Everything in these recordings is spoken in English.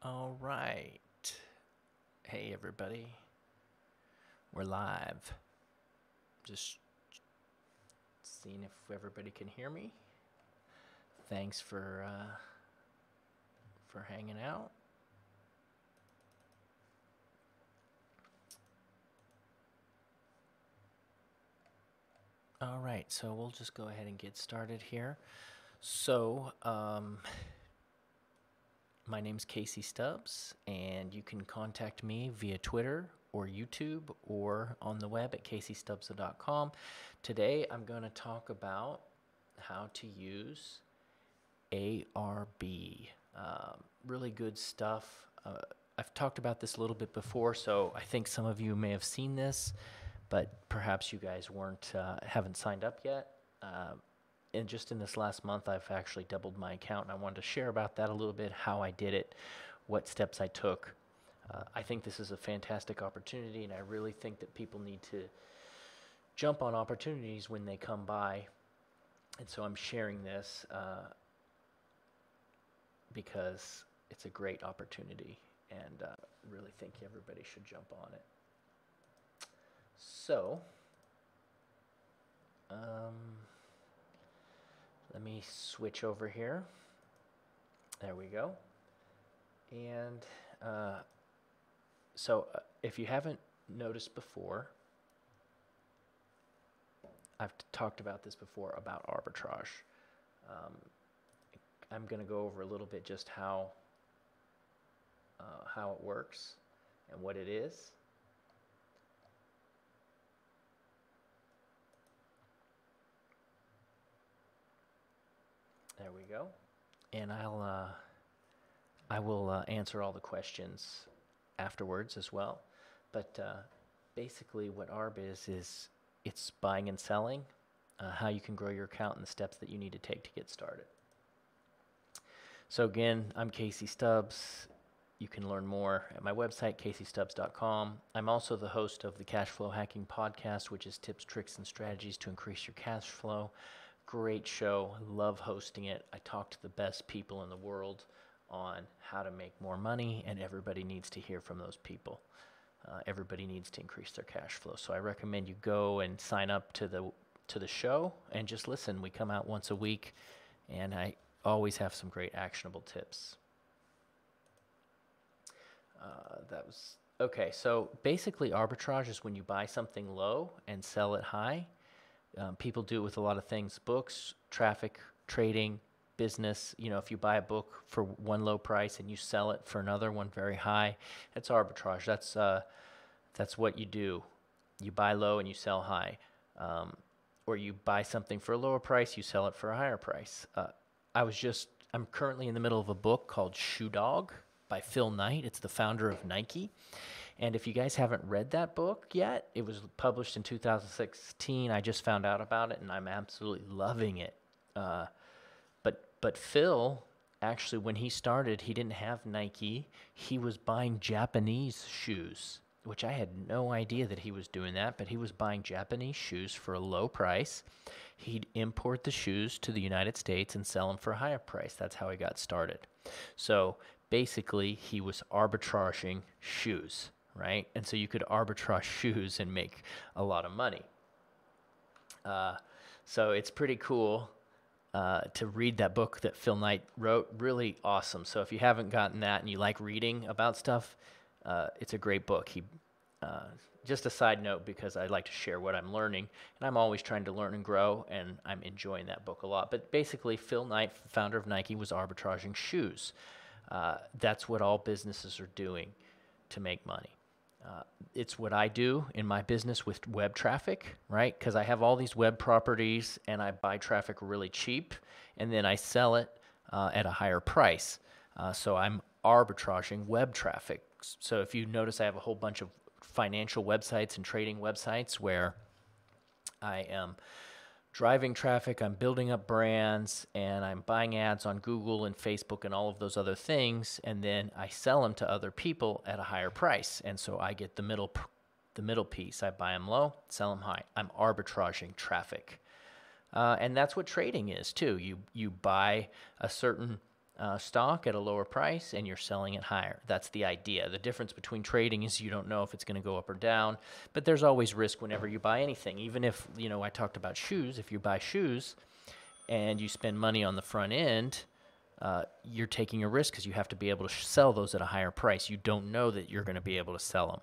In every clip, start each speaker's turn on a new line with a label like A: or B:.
A: All right. Hey, everybody. We're live. Just seeing if everybody can hear me. Thanks for hanging out. All right, so we'll just go ahead and get started here. So, my name's Casey Stubbs, and you can contact me via Twitter or YouTube or on the web at caseystubbs.com. Today, I'm going to talk about how to use ARB. Really good stuff. I've talked about this a little bit before, so I think some of you may have seen this, but perhaps you guys haven't signed up yet. And just in this last month, I've actually doubled my account, and I wanted to share about that a little bit, how I did it, what steps I took. I think this is a fantastic opportunity, and I really think that people need to jump on opportunities when they come by. And so I'm sharing this because it's a great opportunity, and really think everybody should jump on it. So, let me switch over here. There we go. And so if you haven't noticed before, I've talked about this before about arbitrage. I'm going to go over a little bit just how it works and what it is. There we go. And I will answer all the questions afterwards as well. But basically what ARB is it's buying and selling, how you can grow your account and the steps that you need to take to get started. So again, I'm Casey Stubbs. You can learn more at my website, caseystubbs.com. I'm also the host of the Cash Flow Hacking Podcast, which is tips, tricks, and strategies to increase your cash flow. Great show. Love hosting it. I talk to the best people in the world on how to make more money, and everybody needs to hear from those people. Everybody needs to increase their cash flow. So I recommend you go and sign up to the show and just listen. We come out once a week, and I always have some great actionable tips. That was okay. So basically, arbitrage is when you buy something low and sell it high. People do it with a lot of things: books, traffic, trading, business. You know, if you buy a book for one low price and you sell it for another one very high, that's arbitrage. That's what you do. You buy low and you sell high, or you buy something for a lower price, you sell it for a higher price. I'm currently in the middle of a book called Shoe Dog by Phil Knight. It's the founder of Nike. And if you guys haven't read that book yet, it was published in 2016. I just found out about it, and I'm absolutely loving it. But Phil, actually, when he started, he didn't have Nike. He was buying Japanese shoes, which I had no idea that he was doing that, but he was buying Japanese shoes for a low price. He'd import the shoes to the United States and sell them for a higher price. That's how he got started. So basically, he was arbitraging shoes, right? And so you could arbitrage shoes and make a lot of money. So it's pretty cool to read that book that Phil Knight wrote. Really awesome. So if you haven't gotten that and you like reading about stuff, it's a great book. Just a side note, because I like to share what I'm learning, and I'm always trying to learn and grow, and I'm enjoying that book a lot. But basically, Phil Knight, founder of Nike, was arbitraging shoes. That's what all businesses are doing to make money. It's what I do in my business with web traffic, right? Because I have all these web properties, and I buy traffic really cheap, and then I sell it at a higher price. So I'm arbitraging web traffic. So if you notice, I have a whole bunch of financial websites and trading websites where I am driving traffic, I'm building up brands, and I'm buying ads on Google and Facebook and all of those other things, and then I sell them to other people at a higher price. And so I get the middle piece. I buy them low, sell them high. I'm arbitraging traffic. And that's what trading is too. You buy a certain stock at a lower price and you're selling it higher. That's the idea. The difference between trading is you don't know if it's going to go up or down, but there's always risk whenever you buy anything. Even if, I talked about shoes. If you buy shoes and you spend money on the front end, you're taking a risk because you have to be able to sell those at a higher price. You don't know that you're going to be able to sell them.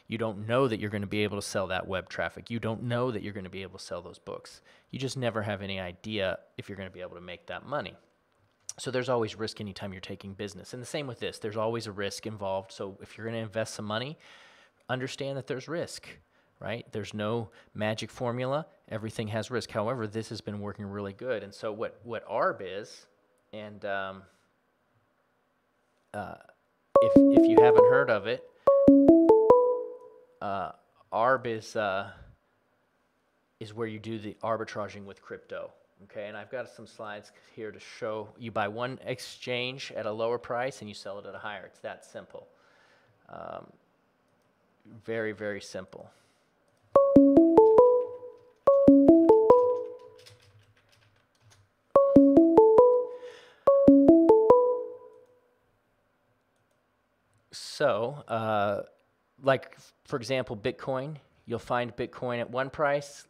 A: You don't know that you're going to be able to sell that web traffic. You don't know that you're going to be able to sell those books. You just never have any idea if you're going to be able to make that money. So there's always risk anytime you're taking business. And the same with this. There's always a risk involved. So if you're going to invest some money, understand that there's risk, right? There's no magic formula. Everything has risk. However, this has been working really good. And so what ARB is, and if you haven't heard of it, ARB is where you do the arbitraging with crypto. Okay, and I've got some slides here to show you buy one exchange at a lower price and you sell it at a higher. It's that simple. Very, very simple. So, like, for example, Bitcoin, you'll find Bitcoin at one price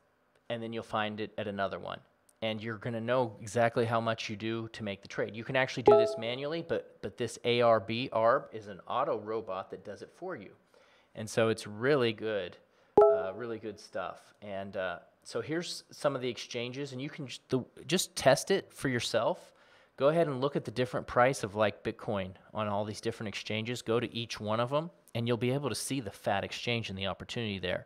A: and then you'll find it at another one. And you're going to know exactly how much you do to make the trade. You can actually do this manually, but this ARB is an auto robot that does it for you. And so it's really good stuff. And so here's some of the exchanges, and you can just test it for yourself. Go ahead and look at the different price of like Bitcoin on all these different exchanges. Go to each one of them, and you'll be able to see the fat exchange and the opportunity there.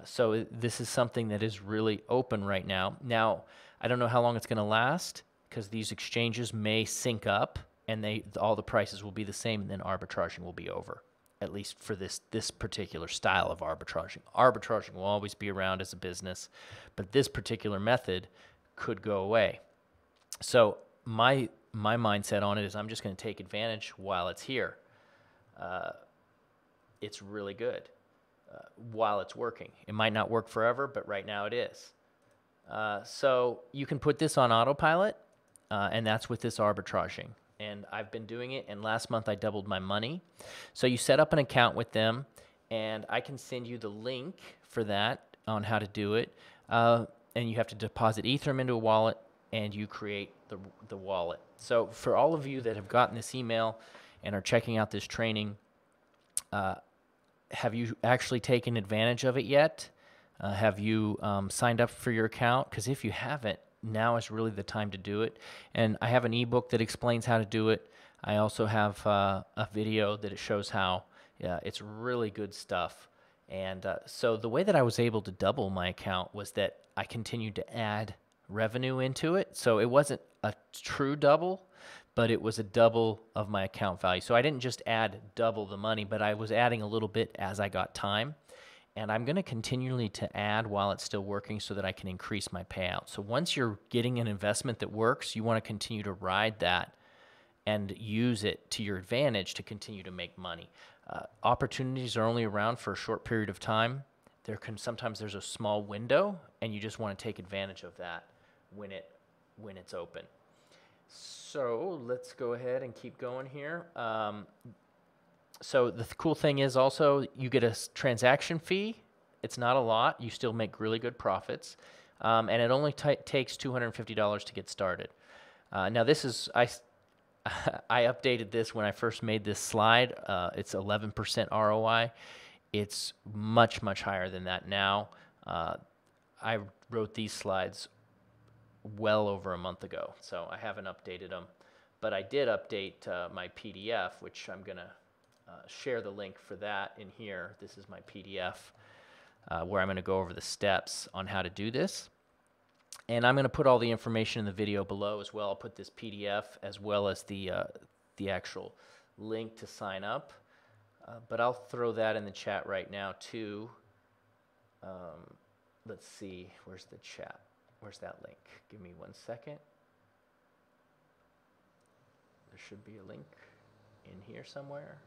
A: So this is something that is really open right now. Now, I don't know how long it's going to last because these exchanges may sync up and all the prices will be the same, and then arbitraging will be over, at least for this particular style of arbitraging. Arbitraging will always be around as a business, but this particular method could go away. So my mindset on it is I'm just going to take advantage while it's here. It's really good. While it's working. It might not work forever, but right now it is. So you can put this on autopilot, and that's with this arbitraging. And I've been doing it, and last month I doubled my money. So you set up an account with them, and I can send you the link for that on how to do it. And you have to deposit Ethereum into a wallet, and you create the wallet. So for all of you that have gotten this email and are checking out this training, have you actually taken advantage of it yet? Have you signed up for your account? Because if you haven't, now is really the time to do it. And I have an ebook that explains how to do it. I also have a video that it shows how. Yeah, it's really good stuff. And so the way that I was able to double my account was that I continued to add revenue into it. So it wasn't a true double, but it was a double of my account value. So I didn't just add double the money, but I was adding a little bit as I got time. And I'm going to continually to add while it's still working so that I can increase my payout. So once you're getting an investment that works, you want to continue to ride that and use it to your advantage to continue to make money. Opportunities are only around for a short period of time. Sometimes there's a small window, and you just want to take advantage of that when it's open. So let's go ahead and keep going here. So the cool thing is also you get a transaction fee. It's not a lot. You still make really good profits. And it only takes $250 to get started. Now this is, I updated this when I first made this slide. It's 11% ROI. It's much, much higher than that now. I wrote these slides well over a month ago, so I haven't updated them. But I did update my PDF, which I'm going to share the link for that in here. This is my PDF where I'm going to go over the steps on how to do this. And I'm going to put all the information in the video below as well. I'll put this PDF as well as the actual link to sign up. But I'll throw that in the chat right now too. Let's see, where's the chat? Where's that link? Give me 1 second. There should be a link in here somewhere.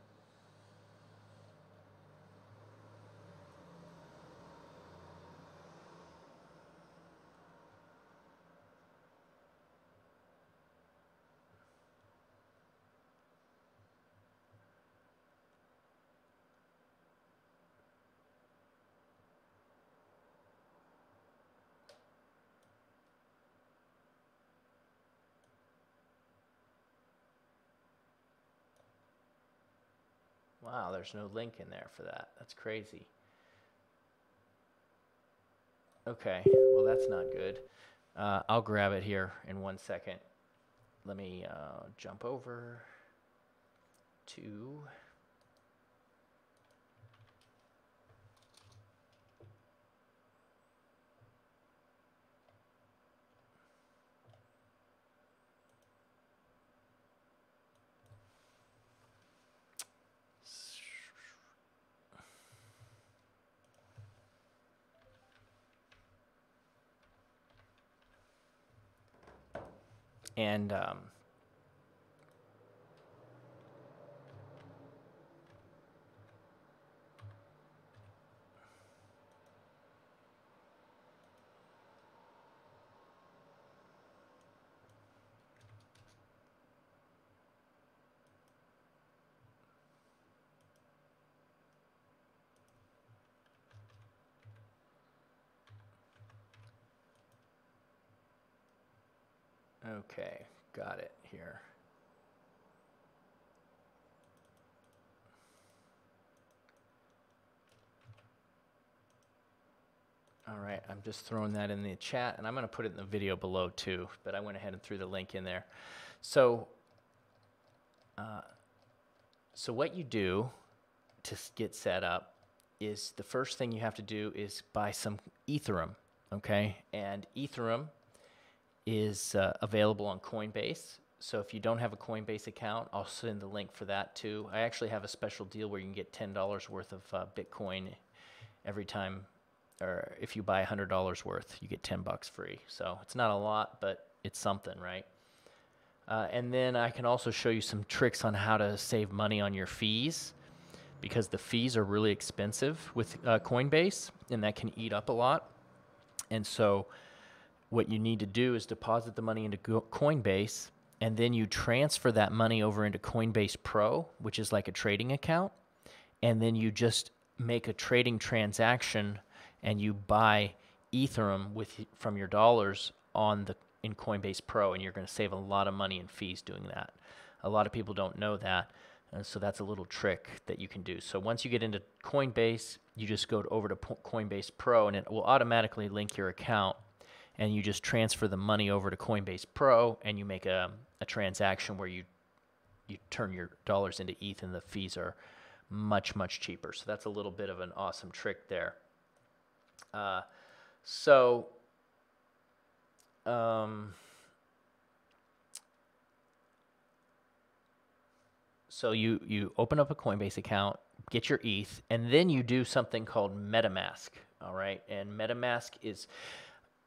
A: Wow, there's no link in there for that. That's crazy. Okay, well that's not good. I'll grab it here in 1 second. Let me jump over to... And okay, got it here. All right, I'm just throwing that in the chat, and I'm going to put it in the video below too, but I went ahead and threw the link in there. So, so what you do to get set up is the first thing you have to do is buy some Ethereum, okay? And Ethereum is available on Coinbase. So if you don't have a Coinbase account, I'll send the link for that too. I actually have a special deal where you can get $10 worth of Bitcoin every time, or if you buy $100 worth, you get 10 bucks free. So it's not a lot, but it's something, right? And then I can also show you some tricks on how to save money on your fees, because the fees are really expensive with Coinbase, and that can eat up a lot. And so what you need to do is deposit the money into Coinbase, and then you transfer that money over into Coinbase Pro, which is like a trading account. And then you just make a trading transaction and you buy Ethereum from your dollars in Coinbase Pro, and you're going to save a lot of money in fees doing that. A lot of people don't know that, so that's a little trick that you can do. So once you get into Coinbase, you just go over to Coinbase Pro, and it will automatically link your account, and you just transfer the money over to Coinbase Pro, and you make a transaction where you turn your dollars into ETH, and the fees are much, much cheaper. So that's a little bit of an awesome trick there. So you open up a Coinbase account, get your ETH, and then you do something called Metamask, all right? And Metamask is,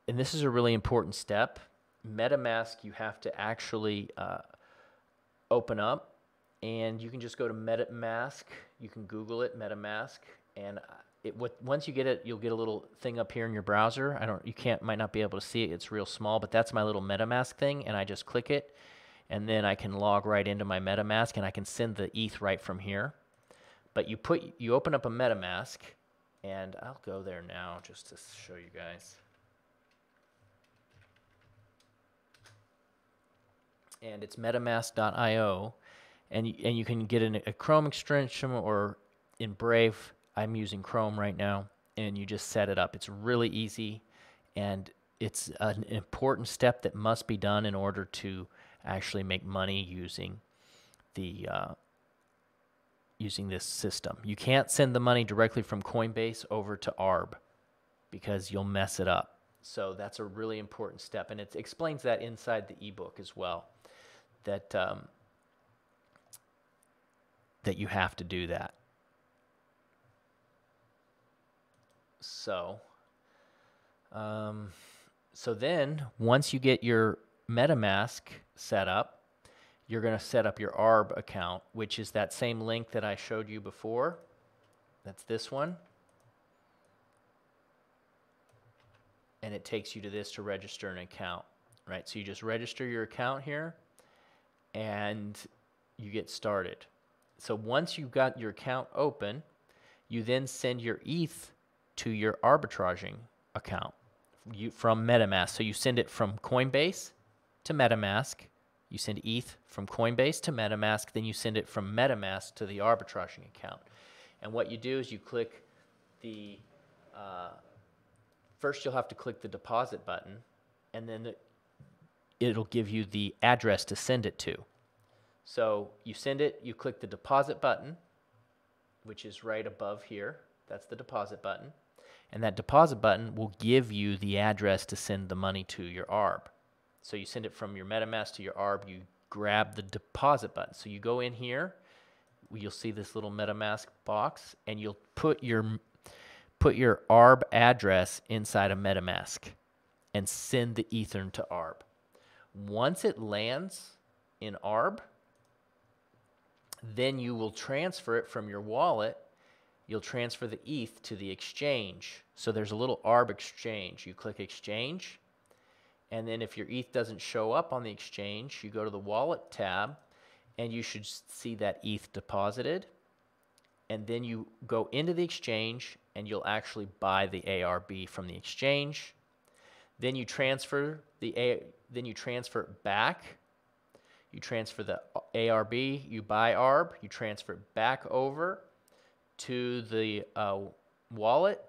A: and this is a really important step. Metamask, you have to actually open up, and you can just go to Metamask. You can Google it, Metamask, and once you get it, you'll get a little thing up here in your browser. Might not be able to see it. It's real small, but that's my little Metamask thing, and I just click it, and then I can log right into my Metamask, and I can send the ETH right from here. But you open up a Metamask, and I'll go there now just to show you guys. And it's metamask.io, and you can get in a Chrome extension or in Brave. I'm using Chrome right now, and you just set it up. It's really easy, and it's an important step that must be done in order to actually make money using this system. You can't send the money directly from Coinbase over to ARB because you'll mess it up. So that's a really important step, and it explains that inside the ebook as well, that that you have to do that. So, so then once you get your MetaMask set up, you're going to set up your ARB account, which is that same link that I showed you before. That's this one. And it takes you to this to register an account, right? So you just register your account here, and you get started. So once you've got your account open, you then send your ETH to your arbitraging account from MetaMask. So you send it from Coinbase to MetaMask. You send ETH from Coinbase to Metamask, then you send it from Metamask to the arbitraging account. And what you do is you click the, first you'll have to click the deposit button, and then it'll give you the address to send it to. So you send it, you click the deposit button, which is right above here. That's the deposit button. And that deposit button will give you the address to send the money to your ARB. So you send it from your MetaMask to your ARB, you grab the deposit button. So you go in here, you'll see this little MetaMask box, and you'll put your ARB address inside a MetaMask and send the Ether to ARB. Once it lands in ARB, then you will transfer it from your wallet. You'll transfer the ETH to the exchange. So there's a little ARB exchange. You click exchange, and then if your ETH doesn't show up on the exchange, you go to the wallet tab, and you should see that ETH deposited. And then you go into the exchange, and you'll actually buy the ARB from the exchange. Then you transfer it back. You transfer the ARB, you buy ARB, you transfer it back over to the wallet,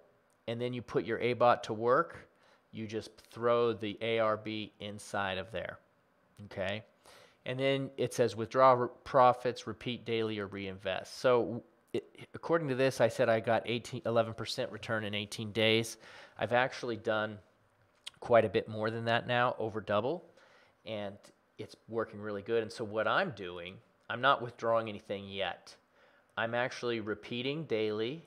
A: and then you put your Abot to work. You just throw the ARB inside of there, okay? And then it says withdraw profits, repeat daily, or reinvest. So according to this, I said I got 11% return in 18 days. I've actually done quite a bit more than that now, over double, and it's working really good. And so what I'm doing, I'm not withdrawing anything yet. I'm actually repeating daily,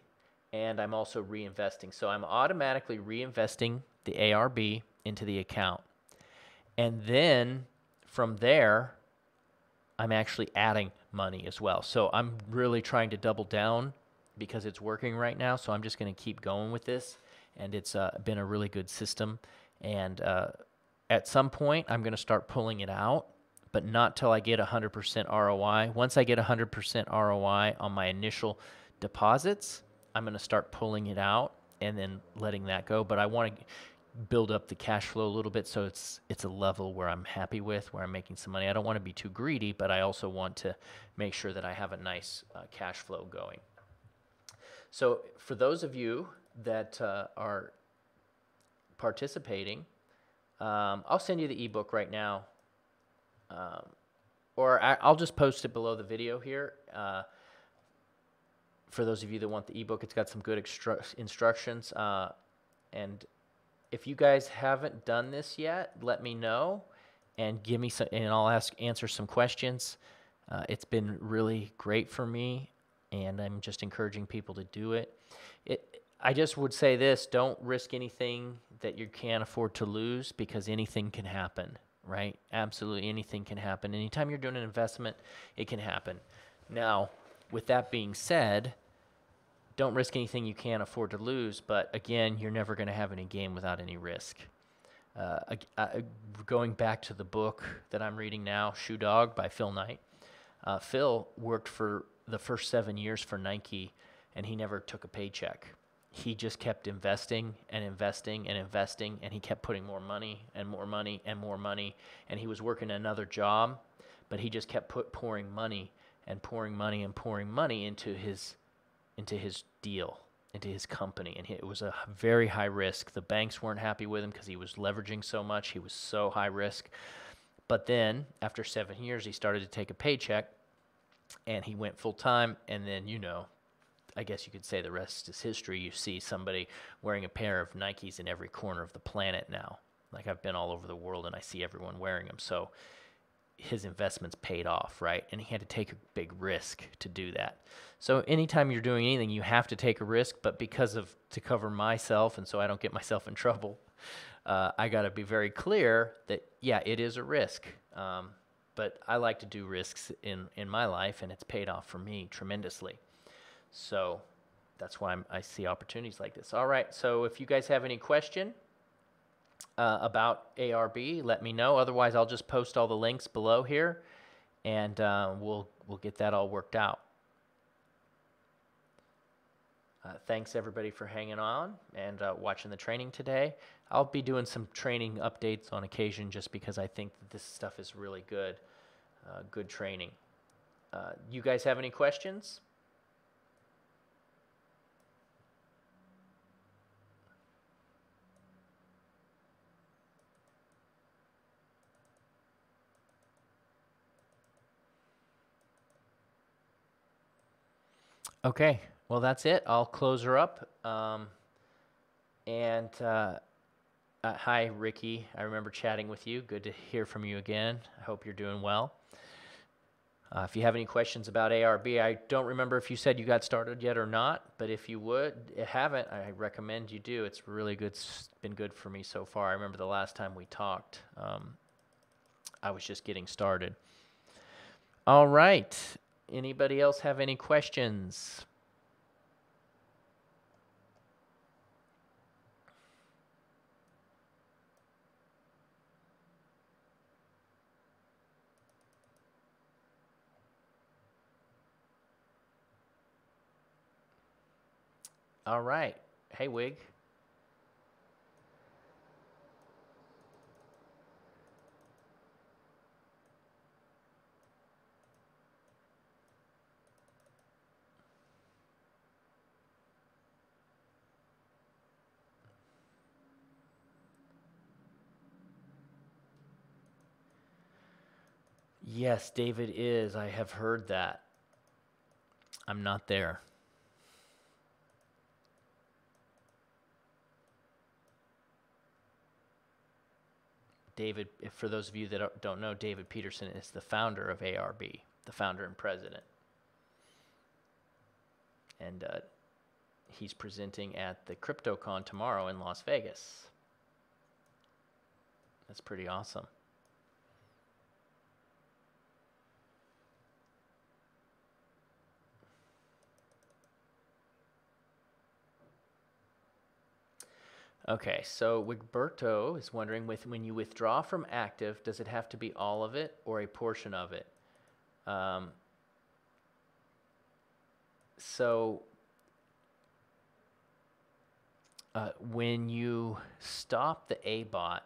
A: and I'm also reinvesting. So I'm automatically reinvesting the ARB into the account. And then from there, I'm actually adding money as well. So I'm really trying to double down because it's working right now. So I'm just going to keep going with this. And it's been a really good system. And at some point, I'm going to start pulling it out, but not till I get 100% ROI. Once I get 100% ROI on my initial deposits, I'm going to start pulling it out and then letting that go. But I want to build up the cash flow a little bit so it's a level where I'm happy with, where I'm making some money. I don't want to be too greedy, but I also want to make sure that I have a nice cash flow going. So for those of you that are participating, I'll send you the ebook right now, or I'll just post it below the video here. For those of you that want the ebook, it's got some good instructions. And if you guys haven't done this yet, let me know and give me some, and I'll answer some questions. It's been really great for me, and I'm just encouraging people to do it. I just would say this: don't risk anything that you can't afford to lose, because anything can happen, right? Absolutely anything can happen. Anytime you're doing an investment, it can happen. Now, with that being said, don't risk anything you can't afford to lose, but again, you're never going to have any gain without any risk. Going back to the book that I'm reading now, Shoe Dog by Phil Knight. Phil worked for the first 7 years for Nike, and he never took a paycheck. He just kept investing and investing and investing, and he kept putting more money and more money and more money, and he was working another job, but he just kept pouring money and pouring money and pouring money into his deal, into his company, and it was a very high risk. The banks weren't happy with him because he was leveraging so much. He was so high risk. But then, after 7 years, he started to take a paycheck, and he went full time, and then, I guess you could say the rest is history. You see somebody wearing a pair of Nikes in every corner of the planet now. Like, I've been all over the world, and I see everyone wearing them. So his investments paid off, right? And he had to take a big risk to do that. So anytime you're doing anything, you have to take a risk. But to cover myself, and so I don't get myself in trouble, I got to be very clear that, yeah, it is a risk. But I like to do risks in my life, and it's paid off for me tremendously. So that's why I see opportunities like this. All right, so if you guys have any question about ARB, let me know. Otherwise, I'll just post all the links below here, and we'll get that all worked out. Thanks, everybody, for hanging on and watching the training today. I'll be doing some training updates on occasion just because I think that this stuff is really good. good training. You guys have any questions? Okay, well, that's it. I'll close her up. Hi, Ricky. I remember chatting with you. Good to hear from you again. I hope you're doing well. If you have any questions about ARB, I don't remember if you said you got started yet or not, but if you haven't, I recommend you do. It's really good. It's been good for me so far. I remember the last time we talked, I was just getting started. All right. Anybody else have any questions? All right. Hey, Wig. Yes, David is. I have heard that. I'm not there. David, for those of you that don't know, David Peterson is the founder of ARB, the founder and president. And he's presenting at the CryptoCon tomorrow in Las Vegas. That's pretty awesome. Okay, so Wigberto is wondering, when you withdraw from active, does it have to be all of it or a portion of it? When you stop the Abot,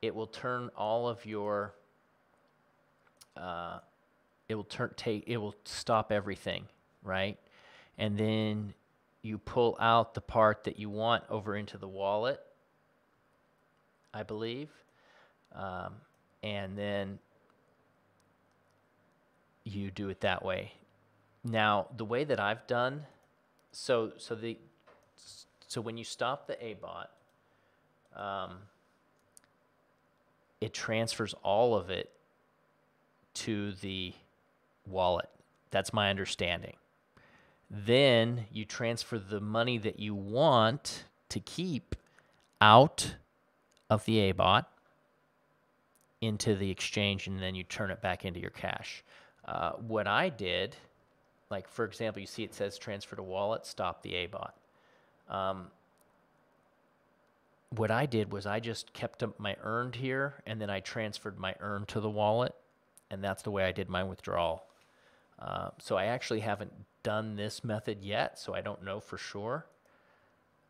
A: it will turn all of your it will stop everything, right? And then you pull out the part that you want over into the wallet, I believe, and then you do it that way. Now, the way that I've done, so when you stop the Abot, it transfers all of it to the wallet. That's my understanding. Then you transfer the money that you want to keep out of the Abot into the exchange, and then you turn it back into your cash. What I did, like for example, you see it says transfer to wallet, stop the Abot. What I did was I just kept my earned here, and then I transferred my earned to the wallet, and that's the way I did my withdrawal. So I actually haven't done this method yet, so I don't know for sure.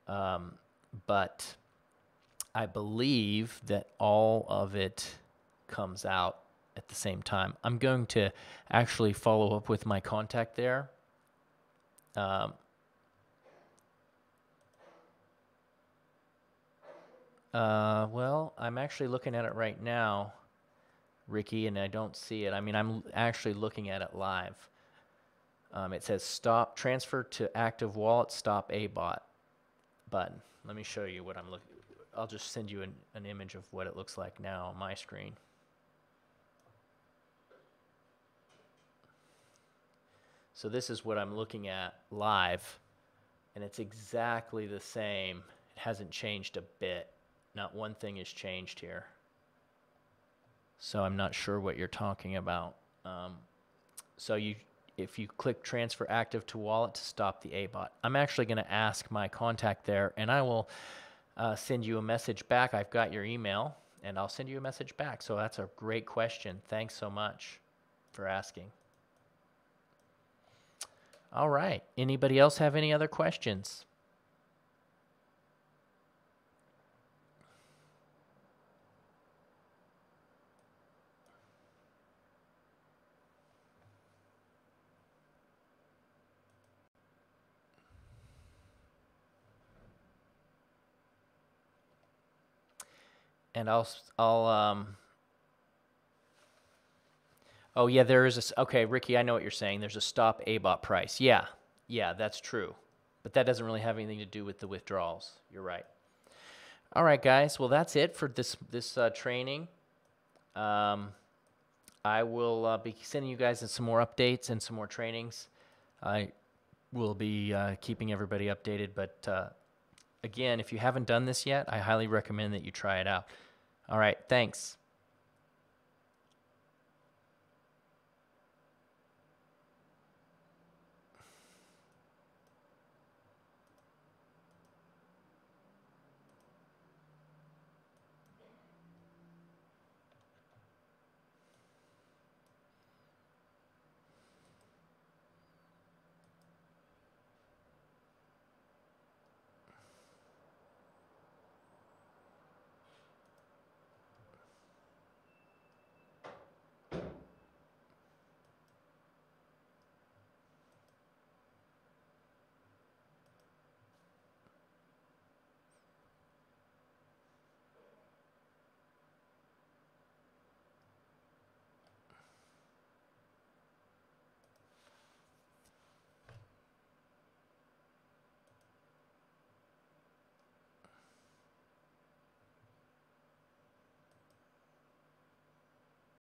A: But I believe that all of it comes out at the same time. I'm going to actually follow up with my contact there. Well, I'm actually looking at it right now, Ricky, and I don't see it. I mean, I'm actually looking at it live. It says stop, transfer to active wallet, stop Abot button. Let me show you what I'm looking. I'll just send you an image of what it looks like now on my screen. So this is what I'm looking at live, and it's exactly the same. It hasn't changed a bit. Not one thing has changed here. So I'm not sure what you're talking about. If you click transfer active to wallet to stop the Abot, I'm actually going to ask my contact there, and I will send you a message back. I've got your email, and I'll send you a message back. So that's a great question. Thanks so much for asking. All right. Anybody else have any other questions? And oh yeah, there is okay, Ricky, I know what you're saying. There's a stop Abot price. Yeah, yeah, that's true. But that doesn't really have anything to do with the withdrawals. You're right. All right, guys. Well, that's it for this training. I will be sending you guys some more updates and some more trainings. I will be keeping everybody updated. But again, if you haven't done this yet, I highly recommend that you try it out. All right, thanks.